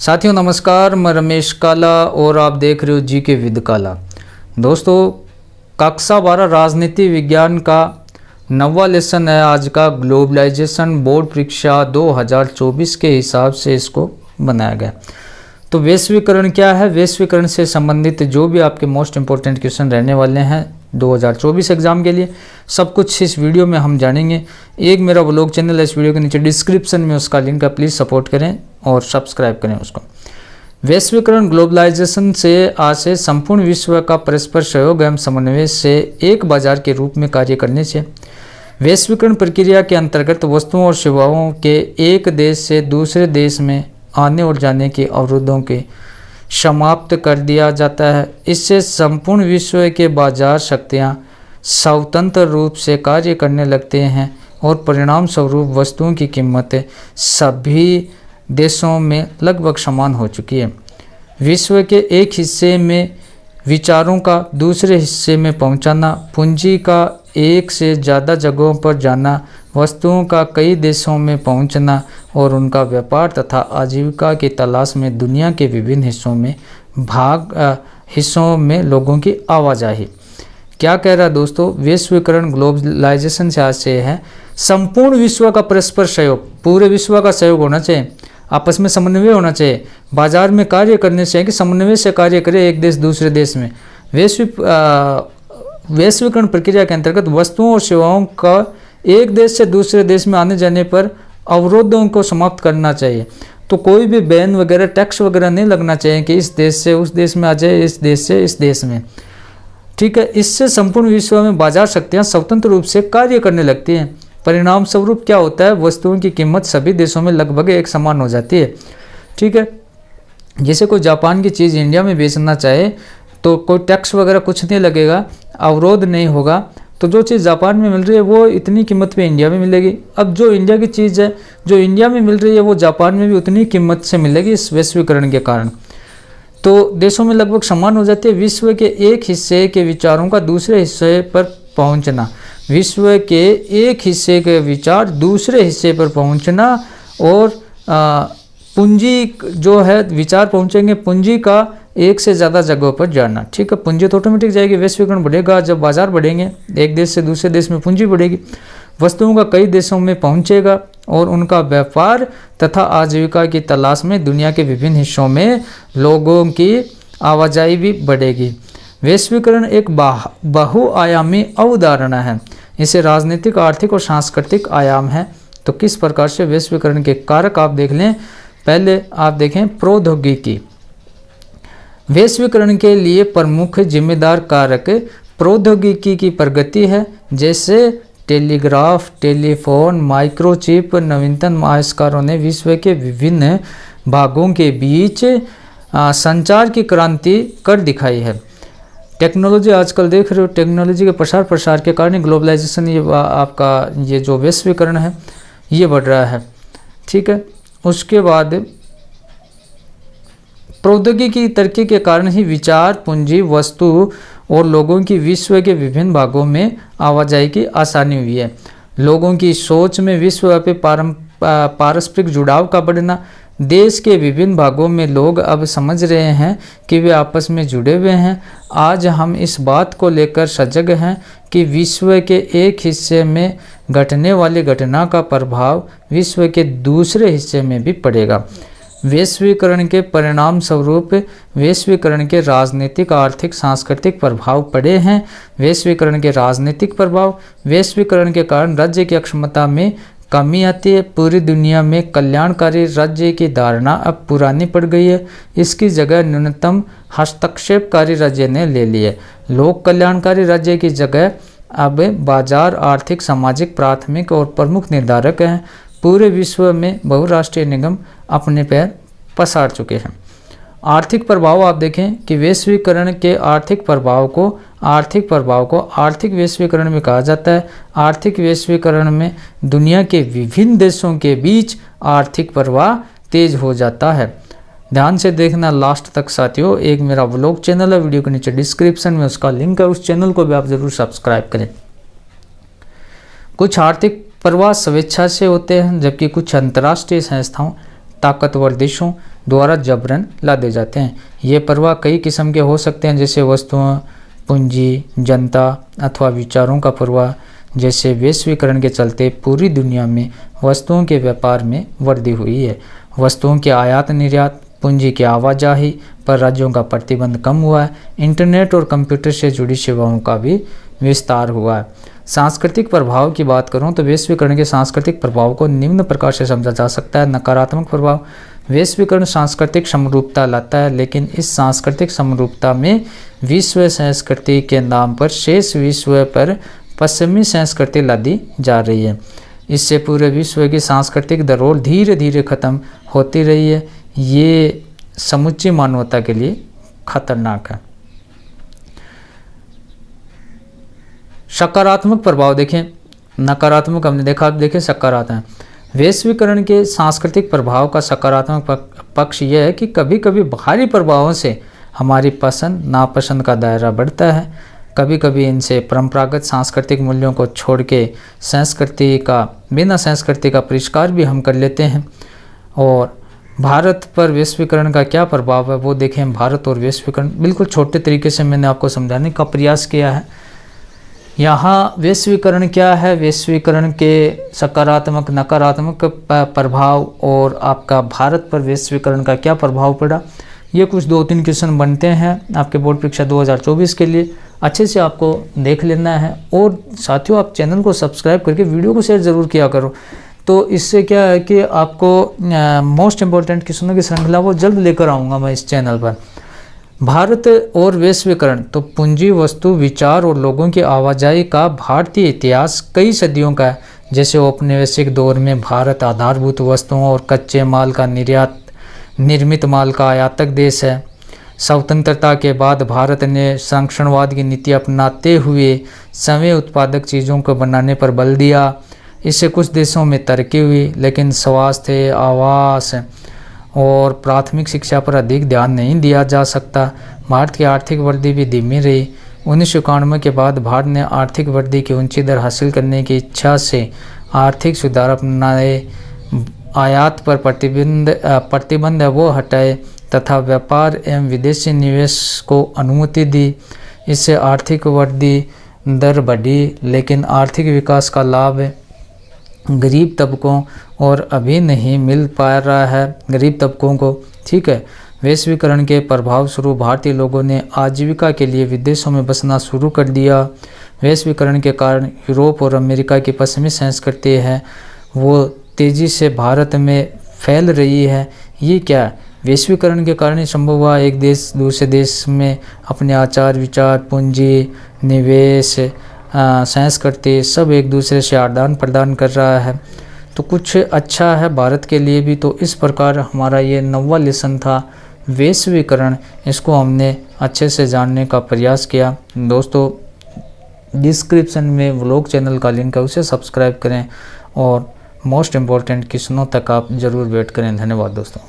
साथियों नमस्कार, मैं रमेश काला और आप देख रहे हो जीके विद काला। दोस्तों, कक्षा 12 राजनीति विज्ञान का 9वां लेसन है आज का। ग्लोबलाइजेशन बोर्ड परीक्षा 2024 के हिसाब से इसको बनाया गया। तो वैश्वीकरण क्या है, वैश्वीकरण से संबंधित जो भी आपके मोस्ट इंपॉर्टेंट क्वेश्चन रहने वाले हैं 2024 एग्जाम के लिए, सब कुछ इस वीडियो में हम जानेंगे। एक मेरा व्लॉग चैनल है, इस वीडियो के नीचे डिस्क्रिप्शन में उसका लिंक है, प्लीज़ सपोर्ट करें और सब्सक्राइब करें उसको। वैश्वीकरण ग्लोबलाइजेशन से आज से संपूर्ण विश्व का परस्पर सहयोग एवं समन्वय से एक बाजार के रूप में कार्य करने से वैश्वीकरण प्रक्रिया के अंतर्गत वस्तुओं और सेवाओं के एक देश से दूसरे देश में आने और जाने के अवरोधों के समाप्त कर दिया जाता है। इससे संपूर्ण विश्व के बाजार शक्तियाँ स्वतंत्र रूप से कार्य करने लगते हैं और परिणाम स्वरूप वस्तुओं की कीमतें सभी देशों में लगभग समान हो चुकी है। विश्व के एक हिस्से में विचारों का दूसरे हिस्से में पहुंचाना, पूंजी का एक से ज़्यादा जगहों पर जाना, वस्तुओं का कई देशों में पहुंचना और उनका व्यापार तथा आजीविका की तलाश में दुनिया के विभिन्न हिस्सों में लोगों की आवाजाही। क्या कह रहा है दोस्तों, वैश्वीकरण ग्लोबलाइजेशन से आज से है संपूर्ण विश्व का परस्पर सहयोग, पूरे विश्व का सहयोग होना चाहिए, आपस में समन्वय होना चाहिए, बाजार में कार्य करने से कि समन्वय से कार्य करे एक देश दूसरे देश में। वैश्वीकरण प्रक्रिया के अंतर्गत वस्तुओं और सेवाओं का एक देश से दूसरे देश में आने जाने पर अवरोधों को समाप्त करना चाहिए। तो कोई भी बैन वगैरह, टैक्स वगैरह नहीं लगना चाहिए कि इस देश से उस देश में आ जाए, इस देश से इस देश में। ठीक है, इससे संपूर्ण विश्व में बाजार शक्तियाँ स्वतंत्र रूप से कार्य करने लगती हैं। परिणाम स्वरूप क्या होता है, वस्तुओं की कीमत सभी देशों में लगभग एक समान हो जाती है। ठीक है, जैसे कोई जापान की चीज़ इंडिया में बेचना चाहे तो कोई टैक्स वगैरह कुछ नहीं लगेगा, अवरोध नहीं होगा। तो जो चीज़ जापान में मिल रही है वो इतनी कीमत पे इंडिया में मिलेगी। अब जो इंडिया की चीज़ है जो इंडिया में मिल रही है वो जापान में भी उतनी कीमत से मिलेगी इस वैश्वीकरण के कारण। तो देशों में लगभग समान हो जाती है। विश्व के एक हिस्से के विचारों का दूसरे हिस्से पर पहुंचना, विश्व के एक हिस्से के विचार दूसरे हिस्से पर पहुंचना और पूंजी जो है विचार पहुंचेंगे, पूंजी का एक से ज़्यादा जगहों पर जाना। ठीक है, पूंजी तो ऑटोमेटिक जाएगी, वैश्वीकरण बढ़ेगा जब बाजार बढ़ेंगे, एक देश से दूसरे देश में पूंजी बढ़ेगी, वस्तुओं का कई देशों में पहुंचेगा और उनका व्यापार तथा आजीविका की तलाश में दुनिया के विभिन्न हिस्सों में लोगों की आवाजाही भी बढ़ेगी। वैश्वीकरण एक बहुआयामी अवधारणा है। इसे राजनीतिक, आर्थिक और सांस्कृतिक आयाम है। तो किस प्रकार से वैश्वीकरण के कारक आप देख लें। पहले आप देखें प्रौद्योगिकी। वैश्वीकरण के लिए प्रमुख जिम्मेदार कारक प्रौद्योगिकी की प्रगति है, जैसे टेलीग्राफ, टेलीफोन, माइक्रोचिप। नवीनतम आविष्कारों ने विश्व के विभिन्न भागों के बीच संचार की क्रांति कर दिखाई है। टेक्नोलॉजी आजकल देख रहे हो, टेक्नोलॉजी के प्रसार के कारण ग्लोबलाइजेशन ये जो वैश्वीकरण है ये बढ़ रहा है। ठीक है, उसके बाद प्रौद्योगिकी की तरक्की के कारण ही विचार, पूंजी, वस्तु और लोगों की विश्व के विभिन्न भागों में आवाजाही की आसानी हुई है। लोगों की सोच में विश्वव्यापी पारस्परिक जुड़ाव का बढ़ना। देश के विभिन्न भागों में लोग अब समझ रहे हैं कि वे आपस में जुड़े हुए हैं। आज हम इस बात को लेकर सजग हैं कि विश्व के एक हिस्से में घटने वाली घटना का प्रभाव विश्व के दूसरे हिस्से में भी पड़ेगा। वैश्वीकरण के परिणाम स्वरूप वैश्वीकरण के राजनीतिक, आर्थिक, सांस्कृतिक प्रभाव पड़े हैं। वैश्वीकरण के राजनीतिक प्रभाव, वैश्वीकरण के कारण राज्य की अक्षमता में कमी आती है। पूरी दुनिया में कल्याणकारी राज्य की धारणा अब पुरानी पड़ गई है। इसकी जगह न्यूनतम हस्तक्षेपकारी राज्य ने ले ली है। लोक कल्याणकारी राज्य की जगह अब बाजार, आर्थिक, सामाजिक, प्राथमिक और प्रमुख निर्धारक हैं। पूरे विश्व में बहुराष्ट्रीय निगम अपने पैर पसार चुके हैं। आर्थिक प्रभाव आप देखें कि वैश्वीकरण के आर्थिक प्रभाव को आर्थिक वैश्वीकरण में कहा जाता है। आर्थिक वैश्वीकरण में दुनिया के विभिन्न देशों के बीच आर्थिक प्रवाह तेज हो जाता है। ध्यान से देखना लास्ट तक साथियों। एक मेरा व्लॉग चैनल है, वीडियो के नीचे डिस्क्रिप्शन में उसका लिंक है, उस चैनल को भी आप ज़रूर सब्सक्राइब करें। कुछ आर्थिक प्रवाह स्वेच्छा से होते हैं, जबकि कुछ अंतर्राष्ट्रीय संस्थाओं, ताकतवर देशों द्वारा जबरन लादे जाते हैं। ये प्रवाह कई किस्म के हो सकते हैं, जैसे वस्तुओं, पूंजी, जनता अथवा विचारों का प्रवाह। जैसे वैश्वीकरण के चलते पूरी दुनिया में वस्तुओं के व्यापार में वृद्धि हुई है। वस्तुओं के आयात निर्यात, पूंजी की आवाजाही पर राज्यों का प्रतिबंध कम हुआ है। इंटरनेट और कंप्यूटर से जुड़ी सेवाओं का भी विस्तार हुआ है। सांस्कृतिक प्रभाव की बात करूं तो वैश्वीकरण के सांस्कृतिक प्रभाव को निम्न प्रकार से समझा जा सकता है। नकारात्मक प्रभाव, वैश्वीकरण सांस्कृतिक समरूपता लाता है, लेकिन इस सांस्कृतिक समरूपता में विश्व संस्कृति के नाम पर शेष विश्व पर पश्चिमी संस्कृति लादी जा रही है। इससे पूरे विश्व की सांस्कृतिक धरोहर धीरे धीरे खत्म होती रही है। ये समुची मानवता के लिए खतरनाक है। सकारात्मक प्रभाव देखें, नकारात्मक हमने देखा, अब देखें सकारात्मक। वैश्वीकरण के सांस्कृतिक प्रभाव का सकारात्मक पक्ष यह है कि कभी कभी बाहरी प्रभावों से हमारी पसंद नापसंद का दायरा बढ़ता है। कभी कभी इनसे परंपरागत सांस्कृतिक मूल्यों को छोड़ के बिना संस्कृति का परिष्कार भी हम कर लेते हैं। और भारत पर वैश्वीकरण का क्या प्रभाव है वो देखें। भारत और वैश्वीकरण बिल्कुल छोटे तरीके से मैंने आपको समझाने का प्रयास किया है। यहाँ वैश्वीकरण क्या है, वैश्वीकरण के सकारात्मक नकारात्मक प्रभाव और आपका भारत पर वैश्वीकरण का क्या प्रभाव पड़ा, ये कुछ 2-3 क्वेश्चन बनते हैं आपके बोर्ड परीक्षा 2024 के लिए। अच्छे से आपको देख लेना है। और साथियों, आप चैनल को सब्सक्राइब करके वीडियो को शेयर ज़रूर किया करो। तो इससे क्या है कि आपको मोस्ट इम्पोर्टेंट क्वेश्चनों की श्रृंखला वो जल्द लेकर आऊँगा मैं इस चैनल पर। भारत और वैश्वीकरण, तो पूंजी, वस्तु, विचार और लोगों की आवाजाही का भारतीय इतिहास कई सदियों का है। जैसे औपनिवेशिक दौर में भारत आधारभूत वस्तुओं और कच्चे माल का निर्मित माल का आयातक देश है। स्वतंत्रता के बाद भारत ने संरक्षणवाद की नीति अपनाते हुए स्वयं उत्पादक चीज़ों को बनाने पर बल दिया। इससे कुछ देशों में तरक्की हुई, लेकिन स्वास्थ्य, आवास और प्राथमिक शिक्षा पर अधिक ध्यान नहीं दिया जा सकता। भारत की आर्थिक वृद्धि भी धीमी रही। 1991 के बाद भारत ने आर्थिक वृद्धि की ऊंची दर हासिल करने की इच्छा से आर्थिक सुधार अपनाए, आयात पर प्रतिबंध वो हटाए तथा व्यापार एवं विदेशी निवेश को अनुमति दी। इससे आर्थिक वृद्धि दर बढ़ी, लेकिन आर्थिक विकास का लाभ गरीब तबकों और अभी नहीं मिल पा रहा है गरीब तबकों को। ठीक है। वैश्वीकरण के प्रभाव स्वरूप भारतीय लोगों ने आजीविका के लिए विदेशों में बसना शुरू कर दिया। वैश्वीकरण के कारण यूरोप और अमेरिका की पश्चिमी संस्कृति है वो तेज़ी से भारत में फैल रही है। ये क्या वैश्वीकरण के कारण ही संभव हुआ। एक देश दूसरे देश में अपने आचार विचार, पूंजी, निवेश, संस्कृति सब एक दूसरे से आदान प्रदान कर रहा है। तो कुछ अच्छा है भारत के लिए भी। तो इस प्रकार हमारा ये 9वां लेसन था वैश्वीकरण। इसको हमने अच्छे से जानने का प्रयास किया। दोस्तों, डिस्क्रिप्शन में व्लॉग चैनल का लिंक है, उसे सब्सक्राइब करें और मोस्ट इम्पॉर्टेंट क्वेश्चनों तक आप ज़रूर वेट करें। धन्यवाद दोस्तों।